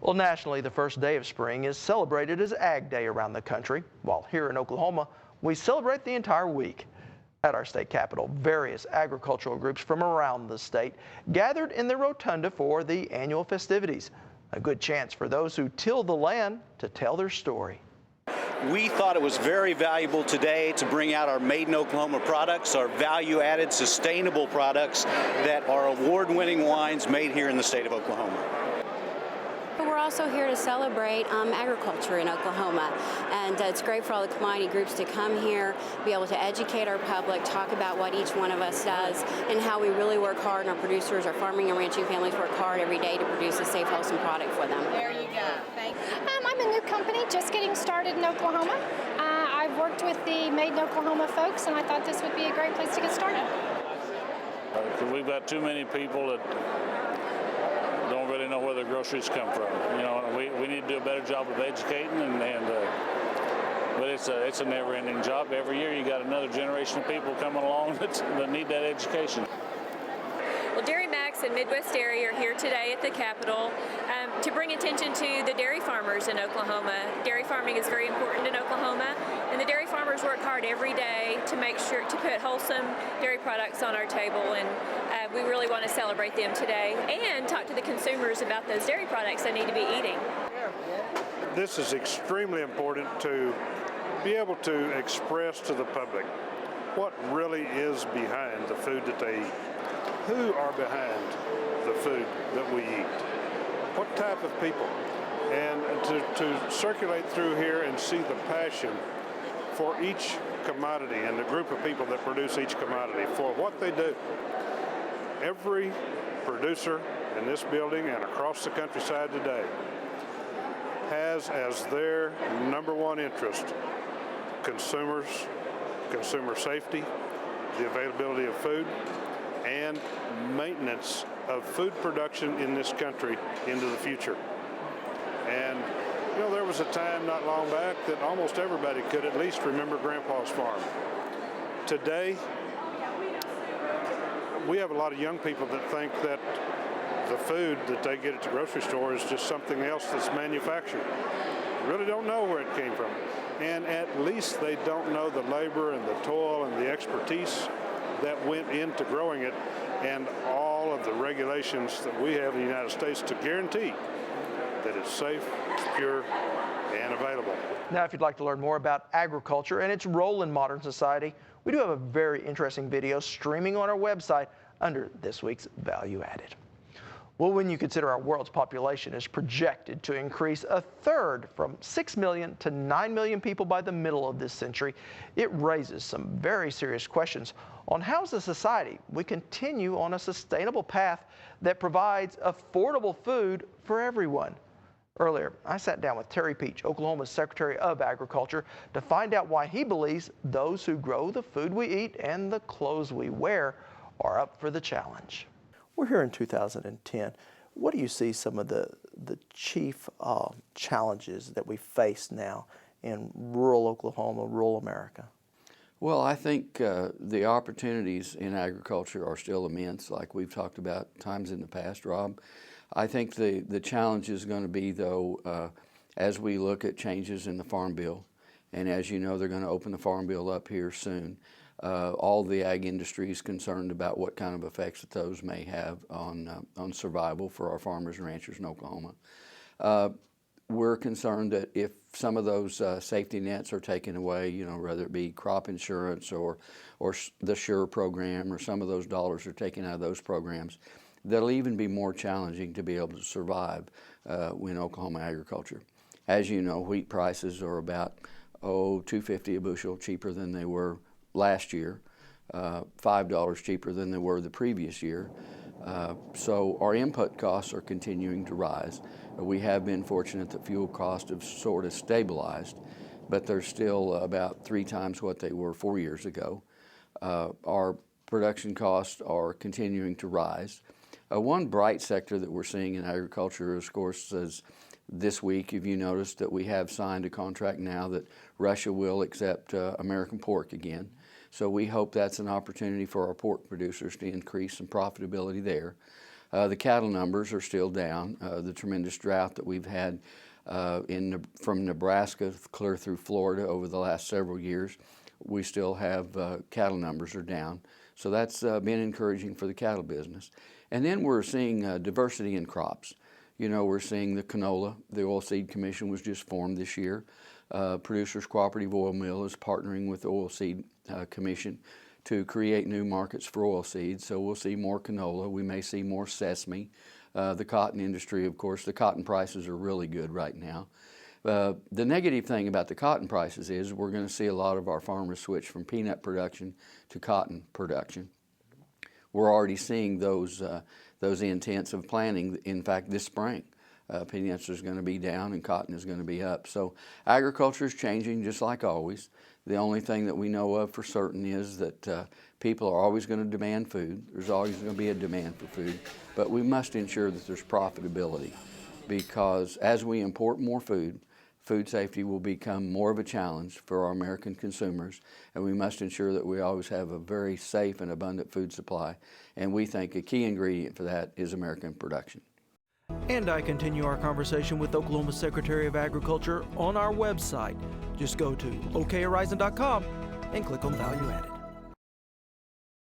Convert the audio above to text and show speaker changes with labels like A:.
A: Well, nationally, the first day of spring is celebrated as Ag Day around the country, while here in Oklahoma, we celebrate the entire week. At our state capitol, various agricultural groups from around the state gathered in the rotunda for the annual festivities. A good chance for those who till the land to tell their story.
B: We thought it was very valuable today to bring out our Made in Oklahoma products, our value-added, sustainable products that are award-winning wines made here in the state of Oklahoma.
C: We're also here to celebrate agriculture in Oklahoma, and it's great for all the commodity groups to come here, be able to educate our public, talk about what each one of us does, and how we really work hard, and our producers, our farming and ranching families work hard every day to produce a safe, wholesome product for them.
D: There you go. Thank you. I'm a new company just getting started in Oklahoma. I've worked with the Made in Oklahoma folks, and I thought this would be a great place to get started.
E: We've got too many people that don't really know where their groceries come from. You know, we need to do a better job of educating, but it's a never-ending job. Every year you got another generation of people coming along that need that education.
F: Well, Dairy Max and Midwest Dairy are here today at the Capitol to bring attention to the dairy farmers in Oklahoma. Dairy farming is very important in Oklahoma, and the dairy farmers work hard every day to make sure to put wholesome dairy products on our table, and we really want to celebrate them today and talk to the consumers about those dairy products they need to be eating.
G: This is extremely important to be able to express to the public what really is behind the food that they eat. Who are behind the food that we eat? What type of people? And to circulate through here and see the passion for each commodity and the group of people that produce each commodity for what they do. Every producer in this building and across the countryside today has as their number one interest consumers, consumer safety, the availability of food, and maintenance of food production in this country into the future. And you know, there was a time not long back that almost everybody could at least remember Grandpa's farm. Today, we have a lot of young people that think that the food that they get at the grocery store is just something else that's manufactured. They really don't know where it came from. And at least they don't know the labor and the toil and the expertise that went into growing it and all of the regulations that we have in the United States to guarantee that it's safe, it's pure, and available.
A: Now, if you'd like to learn more about agriculture and its role in modern society, we do have a very interesting video streaming on our website under this week's Value Added. Well, when you consider our world's population is projected to increase a third from 6 million to 9 million people by the middle of this century, it raises some very serious questions on how as a society we continue on a sustainable path that provides affordable food for everyone. Earlier, I sat down with Terry Peach, Oklahoma's Secretary of Agriculture, to find out why he believes those who grow the food we eat and the clothes we wear are up for the challenge. We're here in 2010. What do you see some of the chief challenges that we face now in rural Oklahoma, rural America?
H: Well, I think the opportunities in agriculture are still immense, like we've talked about times in the past, Rob. I think the challenge is going to be, though, as we look at changes in the Farm Bill, and as you know, they're going to open the Farm Bill up here soon. All the ag industry is concerned about what kind of effects that those may have on survival for our farmers and ranchers in Oklahoma. We're concerned that if some of those safety nets are taken away, you know, whether it be crop insurance or the SURE program, or some of those dollars are taken out of those programs, that'll even be more challenging to be able to survive in Oklahoma agriculture. As you know, wheat prices are about $2.50 a bushel cheaper than they were last year, $5 cheaper than they were the previous year. So our input costs are continuing to rise. We have been fortunate that fuel costs have sort of stabilized, but they're still about 3 times what they were 4 years ago. Our production costs are continuing to rise. One bright sector that we're seeing in agriculture, of course, is this week, if you noticed, that we have signed a contract now that Russia will accept American pork again. So we hope that's an opportunity for our pork producers to increase some profitability there. The cattle numbers are still down. The tremendous drought that we've had from Nebraska clear through Florida over the last several years, we still have cattle numbers are down. So that's been encouraging for the cattle business. And then we're seeing diversity in crops. You know, we're seeing the canola. The Oilseed Commission was just formed this year. Producers Cooperative Oil Mill is partnering with the Oilseed Commission to create new markets for oilseeds. So we'll see more canola. We may see more sesame. The cotton industry, of course, the cotton prices are really good right now. The negative thing about the cotton prices is we're going to see a lot of our farmers switch from peanut production to cotton production. We're already seeing those intents of planting. In fact, this spring, peanuts is going to be down and cotton is going to be up. So agriculture is changing just like always. The only thing that we know of for certain is that people are always going to demand food. There's always going to be a demand for food, but we must ensure that there's profitability, because as we import more food, food safety will become more of a challenge for our American consumers, and we must ensure that we always have a very safe and abundant food supply. And we think a key ingredient for that is American production.
A: And I continue our conversation with Oklahoma Secretary of Agriculture on our website. Just go to okhorizon.com and click on Value Added.